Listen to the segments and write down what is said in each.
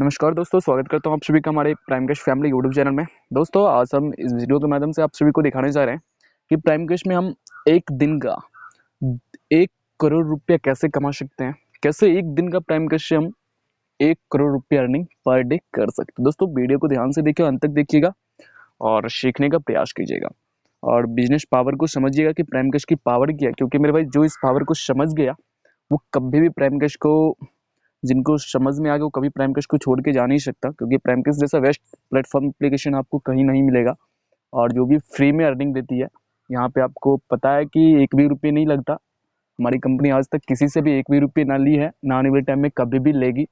नमस्कार दोस्तों, स्वागत करता हूँ आप सभी का हमारे prime cash family YouTube channel में। दोस्तों, आज हम इस वीडियो के माध्यम से आप सभी को दिखाने जा रहे हैं कि प्राइम कैश में हम एक दिन का 1 करोड़ रुपया कैसे कमा सकते हैं। कैसे एक दिन का प्राइम कैश से हम 1 करोड़ रुपया अर्निंग पर डे कर सकते हैं। दोस्तों, वीडियो को ध्यान से देखिए, अंत तक देखिएगा और सीखने का प्रयास कीजिएगा और बिजनेस पावर को समझिएगा कि प्राइम कैश की पावर क्या है। क्योंकि मेरे भाई, जो इस पावर को समझ गया वो कभी भी प्राइम कैश को, जिनको समझ में आ गया वो कभी प्राइम कैश को छोड़ के जा नहीं सकता। क्योंकि प्राइम कैश जैसा बेस्ट प्लेटफॉर्म एप्लीकेशन आपको कहीं नहीं मिलेगा और जो भी फ्री में अर्निंग देती है, यहाँ पे आपको पता है कि एक भी रुपये नहीं लगता। हमारी कंपनी आज तक किसी से भी एक भी रुपये ना ली है, ना आने वाले टाइम में कभी भी लेगी।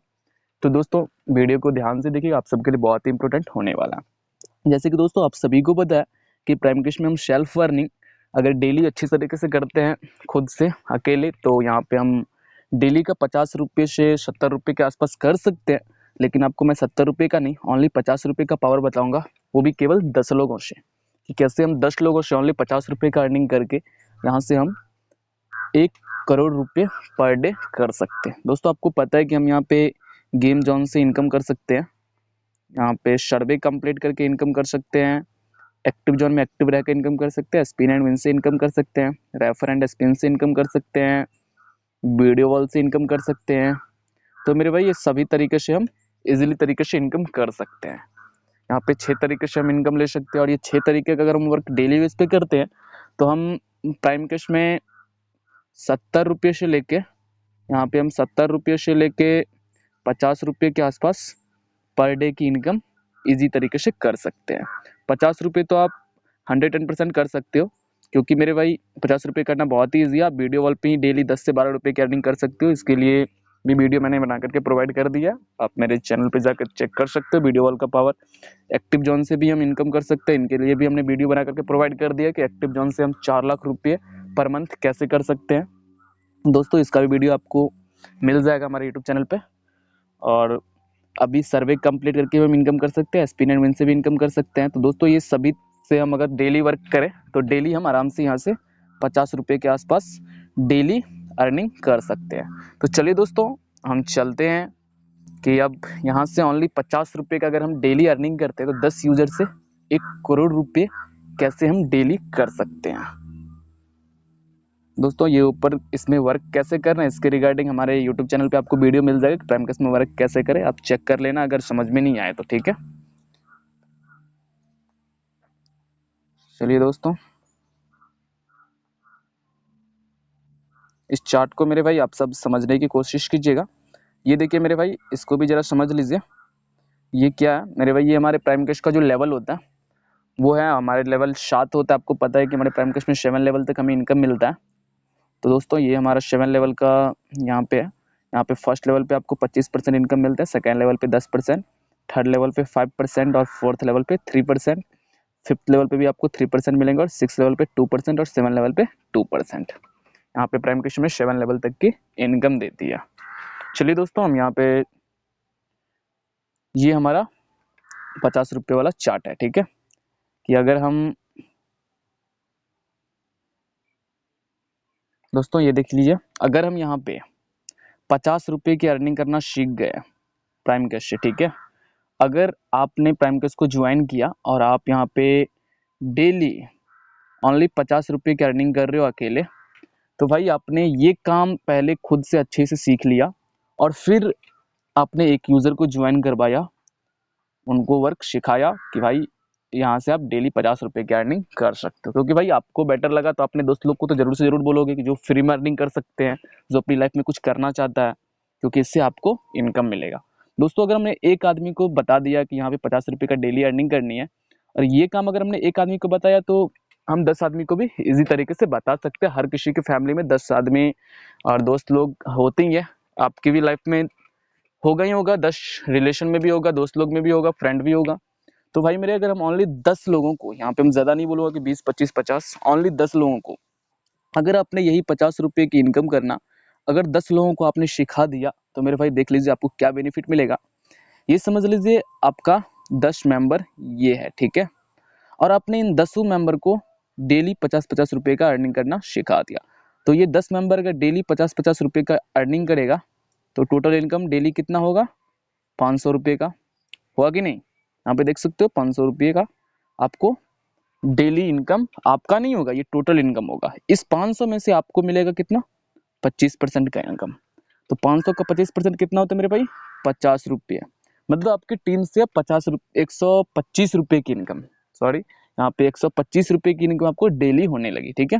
तो दोस्तों, वीडियो को ध्यान से देखिए, आप सबके लिए बहुत ही इंपॉर्टेंट होने वाला है। जैसे कि दोस्तों, आप सभी को पता है कि प्राइम कैश में हम सेल्फ अर्निंग अगर डेली अच्छी तरीके से करते हैं खुद से अकेले, तो यहाँ पे हम डेली का 50 रुपये से 70 रुपये के आसपास कर सकते हैं। लेकिन आपको मैं 70 रुपये का नहीं, ओनली 50 रुपये का पावर बताऊंगा, वो भी केवल 10 लोगों से, कि कैसे हम 10 लोगों से ओनली 50 रुपये का अर्निंग करके यहाँ से हम 1 करोड़ रुपये पर डे कर सकते हैं। दोस्तों, आपको पता है कि हम यहाँ पे गेम जोन से इनकम कर सकते हैं, यहाँ पे सर्वे कंप्लीट करके इनकम कर सकते हैं, एक्टिव जोन में एक्टिव रहकर इनकम कर सकते हैं, स्पिन एंड विन से इनकम कर सकते हैं, रेफर एंड स्पिन से इनकम कर सकते हैं, वीडियो वॉल से इनकम कर सकते हैं। तो मेरे भाई, ये सभी तरीके से हम इजीली तरीके से इनकम कर सकते हैं। यहाँ पे 6 तरीके से हम इनकम ले सकते हैं और ये 6 तरीके का अगर हम वर्क डेली बेस पे करते हैं तो हम प्राइम कैश में 70 रुपये से लेके, यहाँ पे हम 70 रुपये से लेके 50 रुपये के आसपास पर डे की इनकम इजी तरीके से कर सकते हैं। 50 रुपये तो आप 110% कर सकते हो, क्योंकि मेरे भाई 50 रुपये करना बहुत ही ईजी है। आप वीडियो वॉल पे ही डेली 10 से 12 रुपये की अर्निंग कर सकते हो। इसके लिए भी वीडियो मैंने बना करके प्रोवाइड कर दिया, आप मेरे चैनल पे जाकर चेक कर सकते हो। वीडियो वॉल का पावर, एक्टिव जोन से भी हम इनकम कर सकते हैं, इनके लिए भी हमने वीडियो बना करके प्रोवाइड कर दिया कि एक्टिव जोन से हम 4 लाख रुपये पर मंथ कैसे कर सकते हैं। दोस्तों, इसका भी वीडियो आपको मिल जाएगा हमारे यूट्यूब चैनल पे। और अभी सर्वे कंप्लीट करके हम इनकम कर सकते हैं, स्पिन एंड विन से भी इनकम कर सकते हैं। तो दोस्तों, ये सभी से हम अगर डेली वर्क करें तो डेली हम आराम से यहाँ से 50 रुपये के आसपास डेली अर्निंग कर सकते हैं। तो चलिए दोस्तों, हम चलते हैं कि अब यहाँ से ओनली 50 रुपये का अगर हम डेली अर्निंग करते हैं तो 10 यूजर से 1 करोड़ रुपये कैसे हम डेली कर सकते हैं। दोस्तों, ये ऊपर इसमें वर्क कैसे करना है इसके रिगार्डिंग हमारे यूट्यूब चैनल पे आपको वीडियो मिल जाएगा, प्राइम कैश में वर्क कैसे करें। आप चेक कर लेना अगर समझ में नहीं आए तो, ठीक है। चलिए दोस्तों, इस चार्ट को मेरे भाई आप सब समझने की कोशिश कीजिएगा। ये देखिए मेरे भाई, इसको भी जरा समझ लीजिए। ये क्या है मेरे भाई, ये हमारे प्राइम कैश का जो लेवल होता है वो है हमारे लेवल 7 होता है। आपको पता है कि हमारे प्राइम कैश में 7 लेवल तक हमें इनकम मिलता है। तो दोस्तों, ये हमारा 7 लेवल का यहाँ पे है। यहाँ पे फर्स्ट लेवल पे आपको 25% इनकम मिलता है, सेकेंड लेवल पे 10%, थर्ड लेवल पे 5% और फोर्थ लेवल पे 3%, फिफ्थ लेवल पे भी आपको 3% मिलेंगे और सिक्स लेवल पे 2% और 7 लेवल पे 2%। यहाँ पे प्राइम कैश में 7 लेवल तक की इनकम देती है। चलिए दोस्तों, हम यहाँ पे, ये हमारा 50 रुपये वाला चार्ट है, ठीक है। कि अगर हम दोस्तों ये देख लीजिए, अगर हम यहाँ पे 50 रुपये की अर्निंग करना सीख गए प्राइम कैश से, ठीक है। अगर आपने प्राइम कैश को ज्वाइन किया और आप यहाँ पे डेली ओनली 50 रुपये की अर्निंग कर रहे हो अकेले, तो भाई आपने ये काम पहले खुद से अच्छे से सीख लिया और फिर आपने एक यूज़र को ज्वाइन करवाया, उनको वर्क सिखाया कि भाई यहाँ से आप डेली 50 रुपये की अर्निंग कर सकते हो। क्योंकि भाई आपको बेटर लगा तो अपने दोस्त लोग को तो जरूर से जरूर बोलोगे कि जो फ्री में अर्निंग कर सकते हैं, जो अपनी लाइफ में कुछ करना चाहता है, क्योंकि इससे आपको इनकम मिलेगा। दोस्तों, अगर हमने एक आदमी को बता दिया कि यहाँ पे 50 रुपये का डेली अर्निंग करनी है, और ये काम अगर हमने एक आदमी को बताया तो हम 10 आदमी को भी इजी तरीके से बता सकते हैं। हर किसी की फैमिली में 10 आदमी और दोस्त लोग होते ही है। आपकी भी लाइफ में होगा ही होगा, 10 रिलेशन में भी होगा, दोस्त लोग में भी होगा, फ्रेंड भी होगा। तो भाई मेरे, अगर हम ओनली 10 लोगों को, यहाँ पे हम ज़्यादा नहीं बोलूँगा कि 20 25 50, ओनली 10 लोगों को, अगर आपने यही 50 रुपये की इनकम करना अगर 10 लोगों को आपने सिखा दिया तो मेरे भाई देख लीजिए आपको क्या बेनिफिट मिलेगा। ये समझ लीजिए आपका 10 मेंबर ये है, ठीक है। और आपने इन 10 मेंबर को डेली 50-50 रुपये का अर्निंग करना सिखा दिया, तो ये 10 मेंबर अगर डेली 50-50 रुपये का अर्निंग करेगा तो टोटल इनकम डेली कितना होगा, ₹500 का, हुआ कि नहीं? यहाँ पे देख सकते हो ₹500 का आपको डेली इनकम आपका नहीं होगा, ये टोटल इनकम होगा। इस 500 में से आपको मिलेगा कितना? 25% का इनकम। तो 500 का 25% कितना होता है मेरे भाई? ₹50। मतलब आपकी टीम से 125 रुपये की इनकम, सॉरी यहाँ पे 125 रुपये की इनकम आपको डेली होने लगी। ठीक है,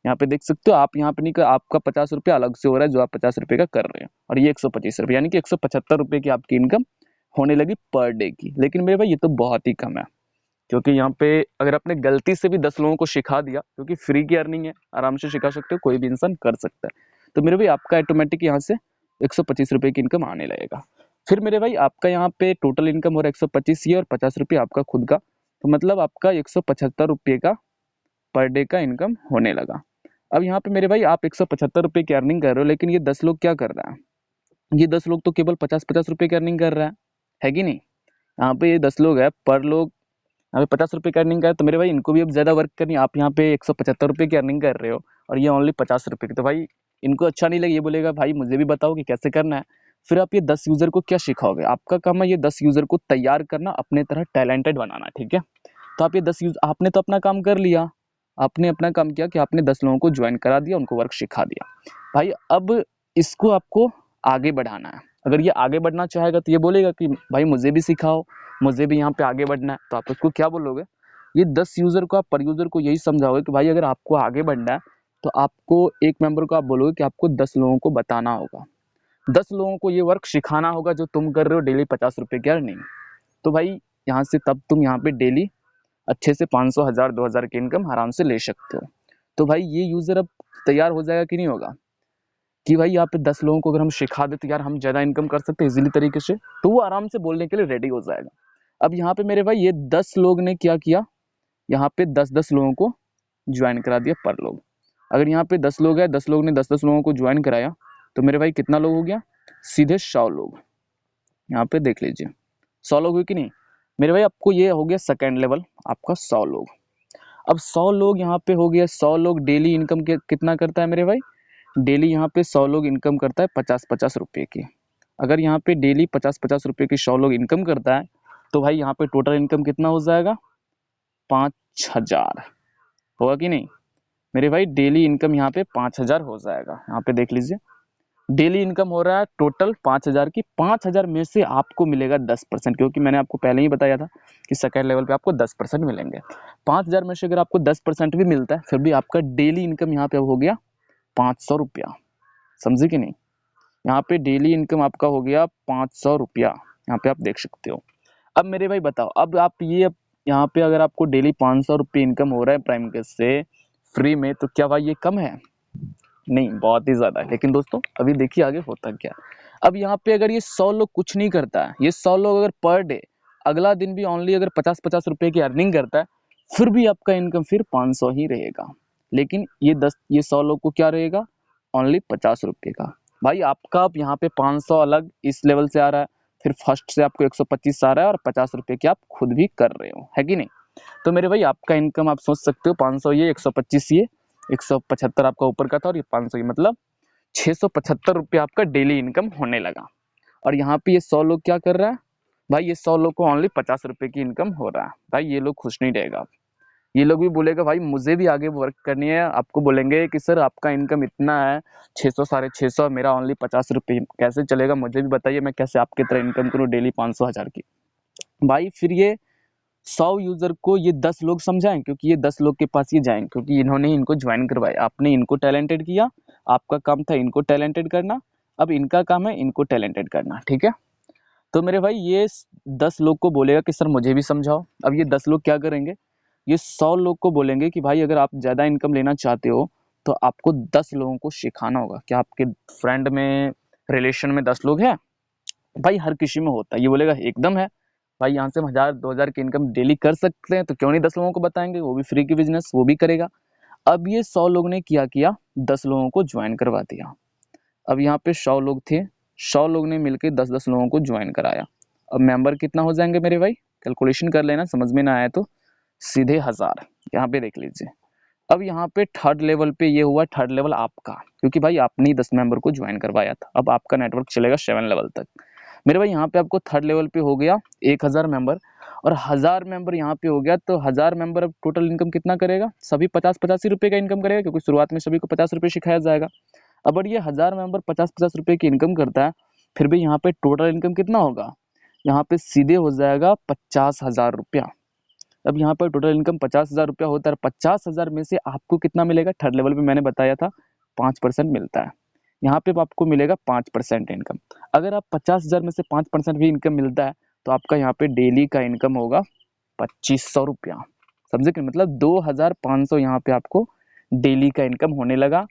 यहाँ पे देख सकते हो आप, यहाँ पे नहीं कर, आपका 50 रुपये अलग से हो रहा है जो आप 50 रुपये का कर रहे हैं, और ये 125 रुपये, यानी कि 175 रुपये की आपकी इनकम होने लगी पर डे की। लेकिन मेरे भाई ये तो बहुत ही कम है, क्योंकि यहाँ पे अगर आपने गलती से भी 10 लोगों को सिखा दिया, क्योंकि फ्री की अर्निंग है, आराम से सिखा सकते हो, कोई भी इंसान कर सकता है, तो मेरे भाई आपका ऑटोमेटिक यहाँ से 125 रुपये की इनकम आने लगेगा। फिर मेरे भाई आपका यहाँ पे टोटल इनकम हो रहा है 125 ये, और 50 रुपये आपका खुद का, तो मतलब आपका 175 रुपये का पर डे का इनकम होने लगा। अब यहाँ पे मेरे भाई आप 175 रुपये की अर्निंग कर रहे हो, लेकिन ये 10 लोग क्या कर रहा है? ये 10 लोग तो केवल 50-50 रुपये की अर्निंग कर रहा है कि नहीं? यहाँ पे ये 10 लोग है, पर लोग यहाँ पे 50 रुपये की अर्निंग है, तो मेरे भाई इनको भी अब ज़्यादा वर्क करनी है। आप यहाँ पे 175 रुपये की अर्निंग कर रहे हो और ये ओनली 50 रुपये की, तो भाई इनको अच्छा नहीं लगे, ये बोलेगा भाई मुझे भी बताओ कि कैसे करना है। फिर आप ये 10 यूज़र को क्या सिखाओगे? आपका काम है ये 10 यूज़र को तैयार करना, अपने तरह टैलेंटेड बनाना। ठीक है, तो आप ये 10 यूज़र, आपने तो अपना काम कर लिया, आपने अपना काम किया कि आपने 10 लोगों को ज्वाइन करा दिया, उनको वर्क सिखा दिया। भाई अब इसको आपको आगे बढ़ाना है। अगर ये आगे बढ़ना चाहेगा तो ये बोलेगा कि भाई मुझे भी सिखाओ, मुझे भी यहाँ पे आगे बढ़ना है। तो आप उसको क्या बोलोगे? ये 10 यूज़र को आप पर यूज़र को यही समझाओगे कि भाई अगर आपको आगे बढ़ना है तो आपको एक मेंबर को आप बोलोगे कि आपको 10 लोगों को बताना होगा, 10 लोगों को ये वर्क सिखाना होगा जो तुम कर रहे हो डेली 50 रुपये की अर्निंग। तो भाई यहाँ से तब तुम यहाँ पे डेली अच्छे से 500, 1000, 2000 की इनकम आराम से ले सकते हो। तो भाई ये यूज़र अब तैयार हो जाएगा कि नहीं होगा? कि भाई यहाँ पे 10 लोगों को अगर हम सिखा दें तो यार हम ज़्यादा इनकम कर सकते हैं इजीली तरीके से, तो वो आराम से बोलने के लिए रेडी हो जाएगा। अब यहाँ पे मेरे भाई ये 10 लोग ने क्या किया, यहाँ पे 10-10 लोगों को ज्वाइन करा दिया पर लोग। अगर यहाँ पे 10 लोग हैं, 10 लोग ने 10-10 लोगों को ज्वाइन कराया, तो मेरे भाई कितना लोग हो गया? सीधे 100 लोग। यहाँ पे देख लीजिए 100 लोग हुए कि नहीं? मेरे भाई आपको ये हो गया सेकेंड लेवल आपका 100 लोग। अब 100 लोग यहाँ पे हो गया, 100 लोग डेली इनकम कितना करता है मेरे भाई? डेली यहाँ पे 100 लोग इनकम करता है 50-50 रुपये की। अगर यहाँ पे डेली 50-50 रुपये की 100 लोग इनकम करता है, तो भाई यहाँ पे टोटल इनकम कितना हो जाएगा? 5000, होगा कि नहीं? मेरे भाई डेली इनकम यहाँ पे 5000 हो जाएगा। यहाँ पे देख लीजिए डेली इनकम हो रहा है टोटल 5000 की। 5000 में से आपको मिलेगा 10%, क्योंकि मैंने आपको पहले ही बताया था कि सेकेंड लेवल पे आपको 10% मिलेंगे। 5000 में से अगर आपको 10% भी मिलता है, फिर भी आपका डेली इनकम यहाँ पे हो गया 500 रुपया। समझे कि नहीं? यहाँ पे डेली इनकम आपका हो गया 500 रुपया, यहाँ पे आप देख सकते हो। अब मेरे भाई बताओ, अब आप ये यहाँ पे अगर आपको डेली 500 रुपये इनकम हो रहा है प्राइम केस से फ्री में, तो क्या भाई ये कम है? नहीं, बहुत ही ज़्यादा है। लेकिन दोस्तों अभी देखिए आगे होता क्या। अब यहाँ पे अगर ये 100 लोग कुछ नहीं करता है, ये 100 लोग अगर पर डे अगला दिन भी ओनली अगर 50-50 रुपये की अर्निंग करता है, फिर भी आपका इनकम फिर 500 ही रहेगा। लेकिन ये 100 लोग को क्या रहेगा? ओनली 50 रुपये का। भाई आपका अब यहाँ पे 500 अलग इस लेवल से आ रहा है, फिर फर्स्ट से आपको 125 आ रहा है, और 50 रुपये की आप खुद भी कर रहे हो, है कि नहीं? तो मेरे भाई आपका इनकम आप सोच सकते हो 500 ये, 125 ये, 175 आपका ऊपर का था, और ये 500 ये, मतलब 675 रुपये आपका डेली इनकम होने लगा। और यहाँ पे ये 100 लोग क्या कर रहा है? भाई ये 100 लोग को ओनली 50 रुपये की इनकम हो रहा है। भाई ये लोग खुश नहीं रहेगा, ये लोग भी बोलेगा भाई मुझे भी आगे वर्क करनी है। आपको बोलेंगे कि सर आपका इनकम इतना है 600, 650, मेरा ओनली 50 रुपये, कैसे चलेगा? मुझे भी बताइए, मैं कैसे आपकी तरह इनकम करूँ डेली 500, 1000 की। भाई फिर ये 100 यूजर को ये 10 लोग समझाएं, क्योंकि ये 10 लोग के पास ये जाएं, क्योंकि इन्होंने इनको ज्वाइन करवाया, आपने इनको टैलेंटेड किया, आपका काम था इनको टैलेंटेड करना, अब इनका काम है इनको टैलेंटेड करना। ठीक है, तो मेरे भाई ये 10 लोग को बोलेगा कि सर मुझे भी समझाओ। अब ये 10 लोग क्या करेंगे? ये 100 लोग को बोलेंगे कि भाई अगर आप ज़्यादा इनकम लेना चाहते हो तो आपको 10 लोगों को सिखाना होगा। क्या आपके फ्रेंड में, रिलेशन में 10 लोग हैं? भाई हर किसी में होता है। ये बोलेगा एकदम है भाई, यहाँ से हम 1000-2000 की इनकम डेली कर सकते हैं, तो क्यों नहीं 10 लोगों को बताएंगे, वो भी फ्री की बिजनेस, वो भी करेगा। अब ये 100 लोग ने क्या किया? 10 लोगों को ज्वाइन करवा दिया। अब यहाँ पे 100 लोग थे, 100 लोग ने मिलकर 10-10 लोगों को ज्वाइन कराया। अब मेंबर कितना हो जाएंगे मेरे भाई? कैलकुलेशन कर लेना, समझ में ना आया तो सीधे 1000। यहाँ पे देख लीजिए। अब यहाँ पे थर्ड लेवल पे ये हुआ, थर्ड लेवल आपका, क्योंकि भाई आपने ही 10 मेंबर को ज्वाइन करवाया था। अब आपका नेटवर्क चलेगा 7 लेवल तक। मेरे भाई यहाँ पे आपको थर्ड लेवल पे हो गया 1000 मेंबर, और 1000 मेंबर यहाँ पे हो गया, तो 1000 मेंबर अब टोटल इनकम कितना करेगा, सभी 50-50 रुपए का इनकम करेगा, क्योंकि शुरुआत में सभी को 50 रुपए सिखाया जाएगा। अब अगर ये 1000 मेंबर 50-50 रुपए की इनकम करता है, फिर भी यहाँ पे टोटल इनकम कितना होगा, यहाँ पे सीधे हो जाएगा 50,000 रुपया। अब यहाँ पर टोटल इनकम 50,000 रुपया होता है, 50,000 में से आपको कितना मिलेगा, थर्ड लेवल पे मैंने बताया था 5% मिलता है, यहाँ पे आपको मिलेगा 5% इनकम। अगर आप 50,000 में से 5% भी इनकम मिलता है, तो आपका यहाँ पे डेली का इनकम होगा 2500 रुपया। समझे कि मतलब 2,500 यहाँ पे आपको डेली का इनकम होने लगा।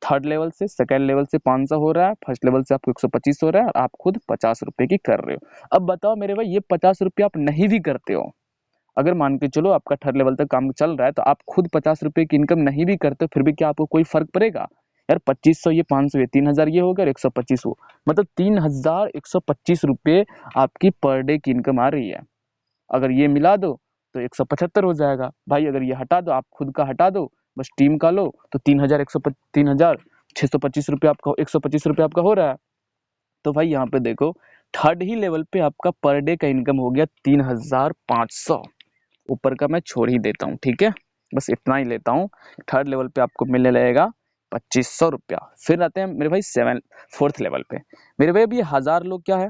थर्ड लेवल से, सेकंड लेवल से 500 हो रहा है, फर्स्ट लेवल से आपको 125 हो रहा है, और आप खुद 50 रुपए की कर रहे हो। अब बताओ मेरे भाई, ये 50 रुपये आप नहीं भी करते हो, अगर मान के चलो आपका थर्ड लेवल तक काम चल रहा है, तो आप खुद 50 रुपए की इनकम नहीं भी करते, फिर भी क्या आपको कोई फर्क पड़ेगा यार, 2500 ये 500 ये 3000 ये होगा, 125 हो, मतलब 3125 रुपये आपकी पर डे की इनकम आ रही है। अगर ये मिला दो तो 175 हो जाएगा भाई, अगर ये हटा दो, आप खुद का हटा दो, बस टीम का लो, तो 3625 रुपये आपका, 125 रुपये आपका हो रहा है। तो भाई यहाँ पे देखो, थर्ड ही लेवल पे आपका पर डे का इनकम हो गया 3500। ऊपर का मैं छोड़ ही देता हूँ, ठीक है, बस इतना ही लेता हूँ। थर्ड लेवल पे आपको मिलने लगेगा 2500 रुपया। फिर आते हैं मेरे भाई फोर्थ लेवल पे। मेरे भाई अब ये 1000 लोग क्या है,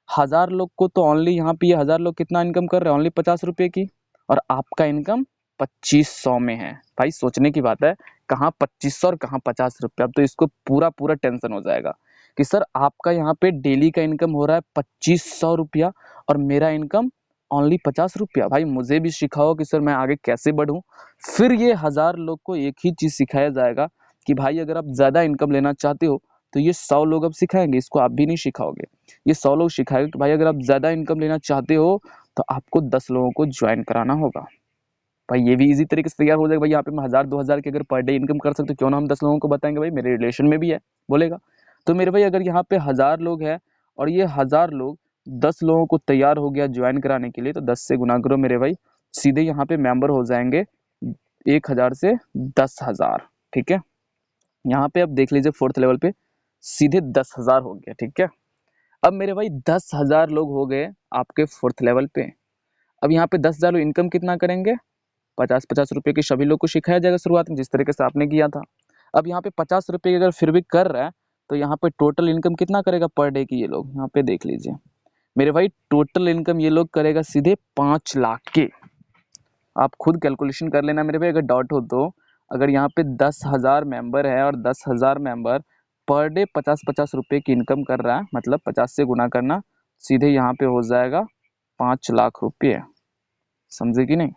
1000 लोग को तो ओनली यहाँ पे ये 1000 लोग कितना इनकम कर रहे हैं, ओनली 50 रुपये की, और आपका इनकम 2500 में है। भाई सोचने की बात है, कहाँ 2500 और कहाँ 50 रुपये। अब तो इसको पूरा पूरा टेंशन हो जाएगा कि सर आपका यहाँ पे डेली का इनकम हो रहा है 2500 रुपया, और मेरा इनकम ओनली 50 रुपया। भाई मुझे भी सिखाओ कि सर मैं आगे कैसे बढ़ूं। फिर ये 1000 लोग को एक ही चीज सिखाया जाएगा कि भाई अगर आप ज्यादा इनकम लेना चाहते हो, तो ये 100 लोग अब सिखाएंगे, इसको आप भी नहीं सिखाओगे, ये 100 लोग सिखाएंगे कि भाई अगर आप ज्यादा इनकम लेना चाहते हो, तो आपको 10 लोगों को ज्वाइन कराना होगा। भाई ये भी इजी तरीके से तैयार हो जाएगा। भाई यहाँ पे मैं 1000-2000 की अगर पर डे इनकम कर सकते, क्यों ना हम 10 लोगों को बताएंगे, भाई मेरे रिलेशन में भी है, बोलेगा। तो मेरे भाई अगर यहाँ पे 1000 लोग हैं, और ये 1000 लोग 10 लोगों को तैयार हो गया ज्वाइन कराने के लिए, तो 10 से गुना करो मेरे भाई, सीधे यहाँ पे मेंबर हो जाएंगे 1000 से 10,000। ठीक है, यहाँ पे अब देख लीजिए फोर्थ लेवल पे सीधे 10,000 हो गया। ठीक है, अब मेरे भाई 10,000 लोग हो गए आपके फोर्थ लेवल पे। अब यहाँ पे 10,000 लोग इनकम कितना करेंगे, 50-50 रुपए की सभी लोग को सिखाया जाएगा शुरुआत में, जिस तरीके से आपने किया था। अब यहाँ पे 50 रुपए अगर फिर भी कर रहा है, तो यहाँ पे टोटल इनकम कितना करेगा पर डे की, ये लोग यहाँ पे देख लीजिए मेरे भाई, टोटल इनकम ये लोग करेगा सीधे 5 लाख के। आप खुद कैलकुलेशन कर लेना मेरे भाई, अगर डाउट हो तो। अगर यहाँ पे 10,000 मेंबर है, और 10,000 मेंबर पर डे 50-50 रुपए की इनकम कर रहा है, मतलब 50 से गुना करना, सीधे यहाँ पे हो जाएगा 5 लाख रुपये। समझे कि नहीं,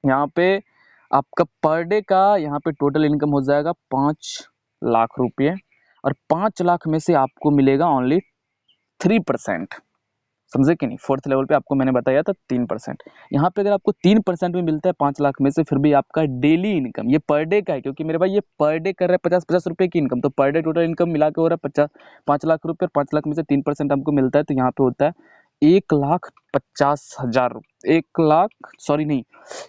यहाँ पे आपका पर डे का यहाँ पे टोटल इनकम हो जाएगा 5 लाख रुपये, और 5 लाख में से आपको मिलेगा ओनली 3%। समझे कि नहीं, फोर्थ लेवल पे आपको मैंने बताया था 3%। यहाँ पे अगर आपको 3% भी मिलता है 5 लाख में से, फिर भी आपका डेली इनकम, ये पर डे का है, क्योंकि मेरे भाई ये पर डे कर रहा है 50-50 रुपए की इनकम, तो पर डे टोटल इनकम मिला के हो रहा है 5 लाख रुपये, और 5 लाख में से 3% आपको मिलता है, तो यहाँ पे होता है 1,50,000, 1 लाख सॉरी नहीं,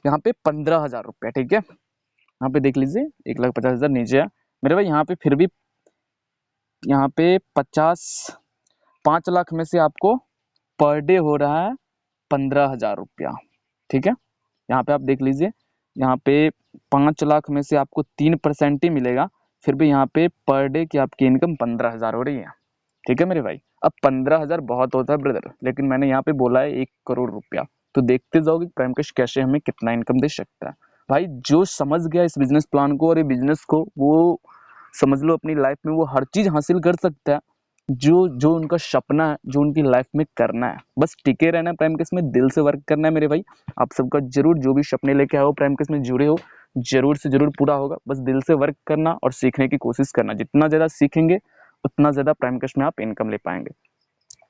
यहाँ पे 15,000 रुपये। ठीक है, यहाँ पे देख लीजिए 1,50,000 नीचे है मेरे भाई। यहाँ पे फिर भी यहाँ पे 5 लाख में से आपको पर डे हो रहा है 15,000 रुपया। ठीक है, यहाँ पे आप देख लीजिए, यहाँ पे 5 लाख में से आपको 3% ही मिलेगा, फिर भी यहाँ पे पर डे की आपकी इनकम 15,000 हो रही है। ठीक है मेरे भाई, अब 15,000 बहुत होता है ब्रदर, लेकिन मैंने यहाँ पे बोला है 1 करोड़ रुपया, तो देखते जाओगे प्राइम कैश कैसे हमें कितना इनकम दे सकता है। भाई जो समझ गया इस बिजनेस प्लान को और ये बिजनेस को, वो समझ लो अपनी लाइफ में वो हर चीज हासिल कर सकता है, जो जो उनका सपना है, जो उनकी लाइफ में करना है। बस टिके रहना है प्राइम केस में, दिल से वर्क करना है मेरे भाई। आप सबका जरूर जो भी सपने लेके आओ प्राइम केस में जुड़े हो, जरूर से जरूर पूरा होगा। बस दिल से वर्क करना और सीखने की कोशिश करना, जितना ज्यादा सीखेंगे उतना ज्यादा प्राइम केस में आप इनकम ले पाएंगे।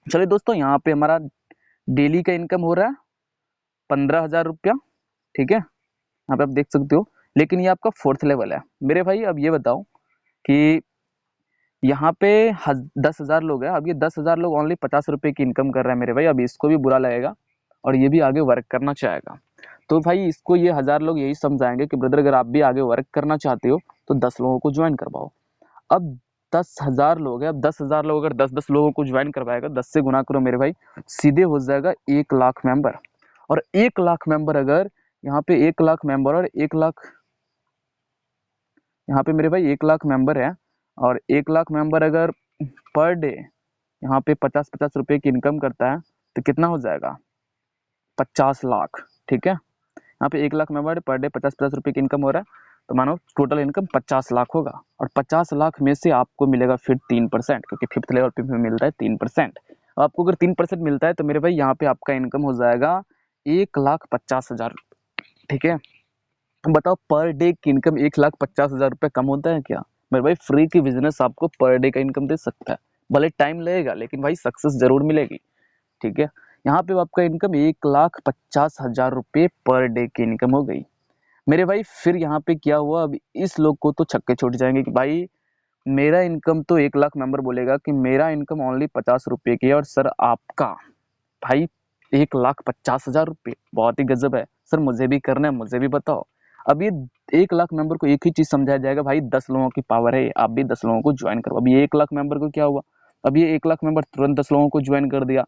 चलिए दोस्तों, यहाँ पे हमारा डेली का इनकम हो रहा है 15,000 रुपया। ठीक है, यहाँ पे आप देख सकते हो, लेकिन ये आपका फोर्थ लेवल है मेरे भाई। अब ये बताओ कि यहाँ पे 10,000 लोग हैं, अब ये 10,000 लोग ओनली 50 रुपए की इनकम कर रहे हैं मेरे भाई। अब इसको भी बुरा लगेगा, और ये भी आगे वर्क करना चाहेगा, तो भाई इसको ये 1000 लोग यही समझाएंगे कि ब्रदर अगर आप भी आगे वर्क करना चाहते हो, तो 10 लोगों को ज्वाइन करवाओ। अब 10,000 लोग हैं। अब 10,000 लोग अगर 10-10 लोगों को ज्वाइन करवाएगा, 10 से गुना करो मेरे भाई, सीधे हो जाएगा 1 लाख मेंबर। और 1 लाख मेंबर अगर यहाँ पे 1 लाख मेंबर और 1 लाख, यहाँ पे मेरे भाई 1 लाख मेंबर है, और 1 लाख मेंबर अगर पर डे यहाँ पे 50-50 रुपए की इनकम करता है तो कितना हो जाएगा, 50 लाख। ठीक है, यहाँ पे 1 लाख मेंबर पर डे 50-50 रुपए की इनकम हो रहा है, तो मानो टोटल इनकम 50 लाख होगा। और 50 लाख में से आपको मिलेगा फिर 3%, क्योंकि फिफ्थ लेवल पे भी मिलता है 3%। आपको अगर 3% मिलता है तो मेरे भाई यहाँ पे आपका इनकम हो जाएगा 1,50,000। ठीक है, बताओ पर डे की इनकम 1,50,000 रुपये कम होता है क्या? मेरे भाई फ्री की बिजनेस आपको पर डे का इनकम दे सकता है, भले टाइम लगेगा लेकिन भाई सक्सेस जरूर मिलेगी। ठीक है, यहाँ पे आपका इनकम 1,50,000 रुपये पर डे की इनकम हो गई मेरे भाई। फिर यहाँ पे क्या हुआ, अब इस लोग को तो छक्के छूट जाएंगे कि भाई मेरा इनकम तो 1 लाख मेंबर बोलेगा कि मेरा इनकम ओनली 50 रुपये की है, और सर आपका भाई 1,50,000 रुपये, बहुत ही गजब है सर, मुझे भी करना है, मुझे भी बताओ। अब ये 1 लाख मेंबर को एक ही चीज समझाया जाएगा, भाई 10 लोगों की पावर है, आप भी 10 लोगों को ज्वाइन करो। अब ये 1 लाख मेंबर को क्या हुआ, अब ये 1 लाख मेंबर तुरंत 10 लोगों को ज्वाइन कर दिया,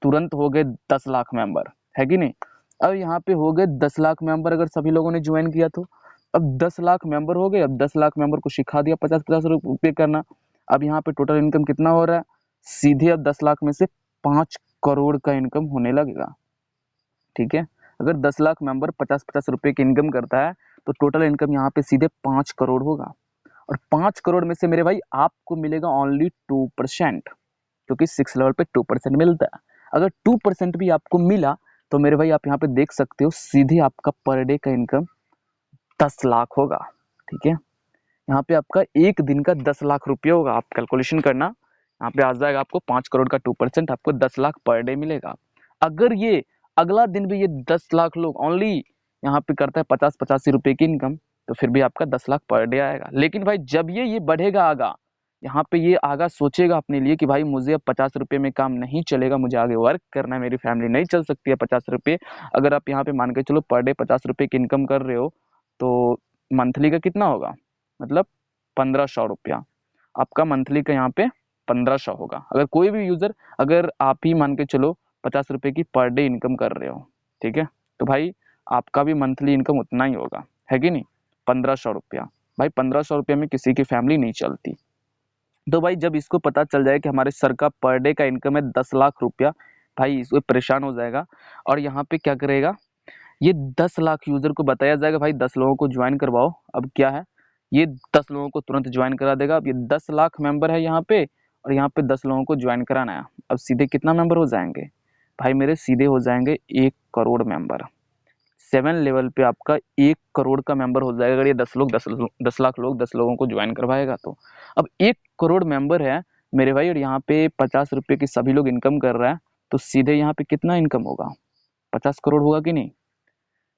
तुरंत हो गए 10 लाख मेंबर, है कि नहीं? अब यहाँ पे हो गए 10 लाख मेंबर, अगर सभी लोगों ने ज्वाइन किया तो अब 10 लाख मेंबर हो गए। अब 10 लाख मेंबर को सिखा दिया 50-50 रुपये करना। अब यहाँ पे टोटल इनकम कितना हो रहा है, सीधे अब 10 लाख में से 5 करोड़ का इनकम होने लगेगा। ठीक है, अगर 10 लाख मेंबर 50-50 रुपए की इनकम करता है तो टोटल इनकम यहाँ पे सीधे 5 करोड़ होगा। और 5 करोड़ में से मेरे भाई आपको मिलेगा ओनली 2%, क्योंकि 6 लेवल पे 2% मिलता है। अगर 2% भी आपको मिला तो मेरे भाई आप यहाँ पे देख सकते हो सीधे आपका पर डे का इनकम 10 लाख होगा। ठीक है, यहाँ पे आपका एक दिन का 10 लाख रुपये होगा। आप कैलकुलेशन करना, यहाँ पे आ जाएगा आपको 5 करोड़ का 2%, आपको 10 लाख पर डे मिलेगा। अगर ये अगला दिन भी ये 10 लाख लोग ओनली यहाँ पे करता है 50-85 रुपए की इनकम, तो फिर भी आपका 10 लाख पर डे आएगा। लेकिन भाई जब ये बढ़ेगा आगा, यहाँ पे ये आगा सोचेगा अपने लिए कि भाई मुझे अब 50 रुपये में काम नहीं चलेगा, मुझे आगे वर्क करना है, मेरी फैमिली नहीं चल सकती है 50 रुपये। अगर आप यहाँ पे मान के चलो पर डे 50 रुपये की इनकम कर रहे हो तो मंथली का कितना होगा, मतलब 1500 रुपया आपका मंथली का यहाँ पे 1500 होगा। अगर कोई भी यूजर, अगर आप ही मान के चलो 50 रुपये की पर डे इनकम कर रहे हो, ठीक है, तो भाई आपका भी मंथली इनकम उतना ही होगा, है कि नहीं, 1500 रुपया। भाई 1500 रुपये में किसी की फैमिली नहीं चलती। तो भाई जब इसको पता चल जाए कि हमारे सर का पर डे का इनकम है 10 लाख रुपया, भाई इसको परेशान हो जाएगा। और यहाँ पे क्या करेगा, ये 10 लाख यूजर को बताया जाएगा भाई 10 लोगों को ज्वाइन करवाओ। अब क्या है, ये 10 लोगों को तुरंत ज्वाइन करा देगा। अब ये 10 लाख मेंबर है यहाँ पे, और यहाँ पे 10 लोगों को ज्वाइन कराना है। अब सीधे कितना मेंबर हो जाएंगे भाई मेरे, सीधे हो जाएंगे 1 करोड़ मेंबर। 7 लेवल पे आपका 1 करोड़ का मेंबर हो जाएगा अगर ये 10 लाख लोग 10 लोगों को ज्वाइन करवाएगा तो। अब 1 करोड़ मेंबर है मेरे भाई, और यहाँ पे 50 रुपये की सभी लोग इनकम कर रहा है, तो सीधे यहाँ पे कितना इनकम होगा, 50 करोड़ होगा कि नहीं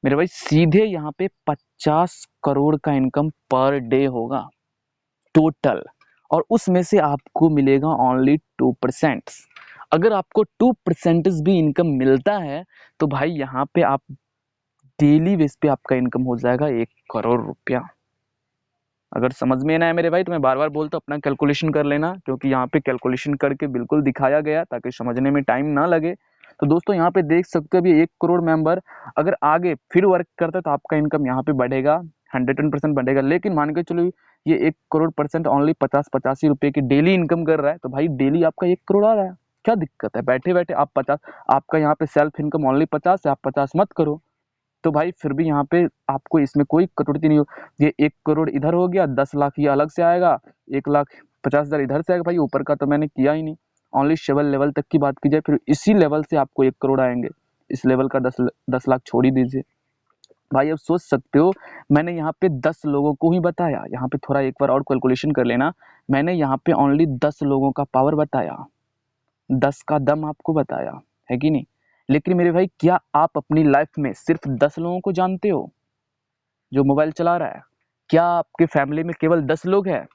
मेरे भाई? सीधे यहाँ पे 50 करोड़ का इनकम पर डे होगा टोटल, और उसमें से आपको मिलेगा ओनली 2%। अगर आपको 2% भी इनकम मिलता है तो भाई यहाँ पे आप डेली बेस पे आपका इनकम हो जाएगा 1 करोड़ रुपया। अगर समझ में ना आए मेरे भाई तो मैं बार बार बोलता हूँ अपना कैलकुलेशन कर लेना, क्योंकि यहाँ पे कैलकुलेशन करके बिल्कुल दिखाया गया ताकि समझने में टाइम ना लगे। तो दोस्तों यहाँ पे देख सकते हो अभी 1 करोड़ मेंबर अगर आगे फिर वर्क करता है तो आपका इनकम यहाँ पे बढ़ेगा, 110% बढ़ेगा। लेकिन मान के चलो ये 1 करोड़ परसेंट ओनली 50-85 रुपये की डेली इनकम कर रहा है, तो भाई डेली आपका 1 करोड़ आ रहा है, क्या दिक्कत है? बैठे बैठे आप 50, आपका यहाँ पे सेल्फ इनकम ओनली 50 है, आप 50 मत करो तो भाई फिर भी यहाँ पे आपको इसमें कोई कटौती नहीं हो। ये 1 करोड़ इधर हो गया, 10 लाख ये अलग से आएगा, 1,50,000 इधर से आएगा, भाई ऊपर का तो मैंने किया ही नहीं। ओनली 7 लेवल तक की बात की जाए, फिर इसी लेवल से आपको 1 करोड़ आएंगे। इस लेवल का 10 लाख छोड़ ही दीजिए भाई। अब सोच सकते हो मैंने यहाँ पे 10 लोगों को ही बताया, यहाँ पे थोड़ा एक बार और कैलकुलेशन कर लेना, मैंने यहाँ पे ओनली 10 लोगों का पावर बताया, 10 का दम आपको बताया, है कि नहीं? लेकिन मेरे भाई क्या आप अपनी लाइफ में सिर्फ 10 लोगों को जानते हो जो मोबाइल चला रहा है? क्या आपके फैमिली में केवल 10 लोग हैं?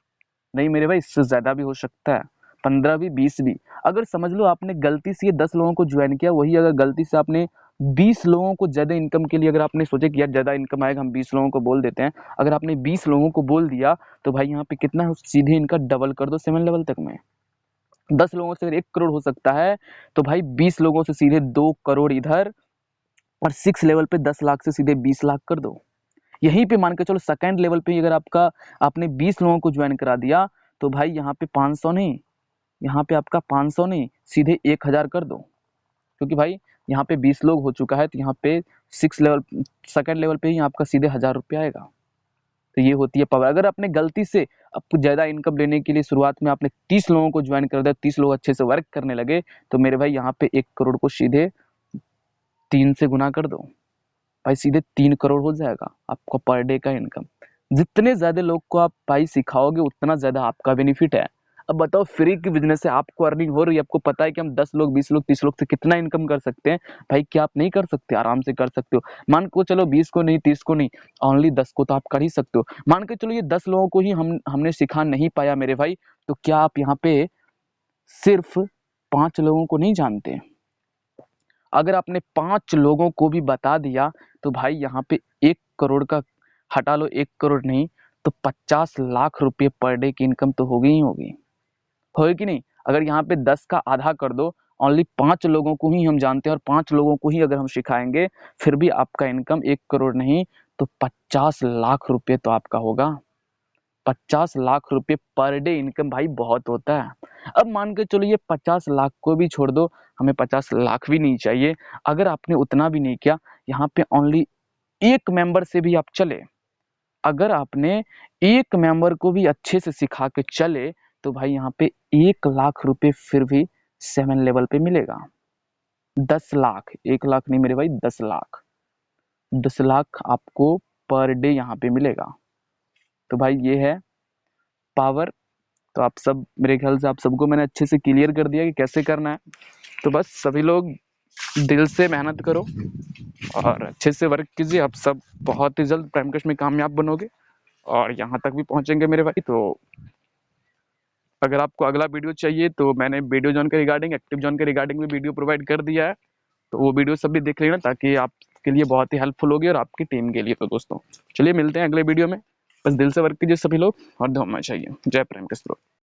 नहीं मेरे भाई, इससे ज्यादा भी हो सकता है, 15 भी, 20 भी। अगर समझ लो आपने गलती से ये 10 लोगों को ज्वाइन किया, वही अगर गलती से आपने 20 लोगों को ज़्यादा इनकम के लिए अगर आपने सोचा कि यार ज़्यादा इनकम आएगा, हम 20 लोगों को बोल देते हैं, अगर आपने 20 लोगों को बोल दिया तो भाई यहाँ पे कितना है, सीधे इनका डबल कर दो 7 लेवल तक में। 10 लोगों से अगर 1 करोड़ हो सकता है तो भाई 20 लोगों से सीधे 2 करोड़ इधर, और 6 लेवल पे 10 लाख से सीधे 20 लाख कर दो। यहीं पे मान के चलो सेकंड लेवल पे अगर आपने 20 लोगों को ज्वाइन करा दिया तो भाई यहाँ पे 500 नहीं, यहाँ पे आपका 500 नहीं, सीधे 1000 कर दो, क्योंकि भाई यहाँ पे 20 लोग हो चुका है तो यहाँ पे 6 लेवल, सेकंड लेवल पे ही आपका सीधे 1000 रुपये आएगा। तो ये होती है पावर। अगर आपने गलती से आपको ज़्यादा इनकम लेने के लिए शुरुआत में आपने 30 लोगों को ज्वाइन कर दिया, 30 लोग अच्छे से वर्क करने लगे, तो मेरे भाई यहाँ पे 1 करोड़ को सीधे 3 से गुना कर दो भाई, सीधे 3 करोड़ हो जाएगा आपका पर डे का इनकम। जितने ज़्यादा लोग को आप भाई सिखाओगे उतना ज़्यादा आपका बेनिफिट है। अब बताओ, फ्री की बिजनेस से आपको अर्निंग हो रही है, आपको पता है कि हम 10 लोग 20 लोग 30 लोग से कितना इनकम कर सकते हैं। भाई क्या आप नहीं कर सकते? आराम से कर सकते हो। मान को चलो 20 को नहीं, 30 को नहीं, ओनली 10 को तो आप कर ही सकते हो। मान के चलो ये 10 लोगों को ही हमने सिखा नहीं पाया मेरे भाई, तो क्या आप यहाँ पे सिर्फ 5 लोगों को नहीं जानते? अगर आपने 5 लोगों को भी बता दिया तो भाई यहाँ पे 1 करोड़ का, हटा लो 1 करोड़ नहीं तो 50 लाख रुपए पर डे की इनकम तो होगी ही होगी, होगी कि नहीं? अगर यहाँ पे 10 का आधा कर दो, ओनली 5 लोगों को ही हम जानते हैं और 5 लोगों को ही अगर हम सिखाएंगे, फिर भी आपका इनकम 1 करोड़ नहीं तो 50 लाख रुपए तो आपका होगा। 50 लाख रुपए पर डे इनकम भाई बहुत होता है। अब मान के चलो ये 50 लाख को भी छोड़ दो, हमें 50 लाख भी नहीं चाहिए। अगर आपने उतना भी नहीं किया, यहाँ पे ओनली एक मेंबर से भी आप चले, अगर आपने एक मेंबर को भी अच्छे से सिखा के चले तो भाई यहाँ पे 1 लाख रुपए फिर भी 7 लेवल पे मिलेगा। 10 लाख, 1 लाख नहीं मेरे भाई, 10 लाख, 10 लाख आपको पर डे यहाँ पे मिलेगा। तो भाई ये है पावर। तो आप सब, मेरे ख्याल से आप सबको मैंने अच्छे से क्लियर कर दिया कि कैसे करना है। तो बस सभी लोग दिल से मेहनत करो और अच्छे से वर्क कीजिए, आप सब बहुत ही जल्द प्राइम कैश में कामयाब बनोगे और यहाँ तक भी पहुँचेंगे मेरे भाई। तो अगर आपको अगला वीडियो चाहिए तो मैंने वीडियो जोन के रिगार्डिंग, एक्टिव जोन के रिगार्डिंग भी वीडियो प्रोवाइड कर दिया है, तो वो वीडियो सब भी देख लेना ताकि आपके लिए बहुत ही हेल्पफुल होगी और आपकी टीम के लिए। तो दोस्तों चलिए मिलते हैं अगले वीडियो में, बस दिल से वर्क कीजिए सभी लोग और धोना चाहिए। जय प्राइम कैश ब्रो।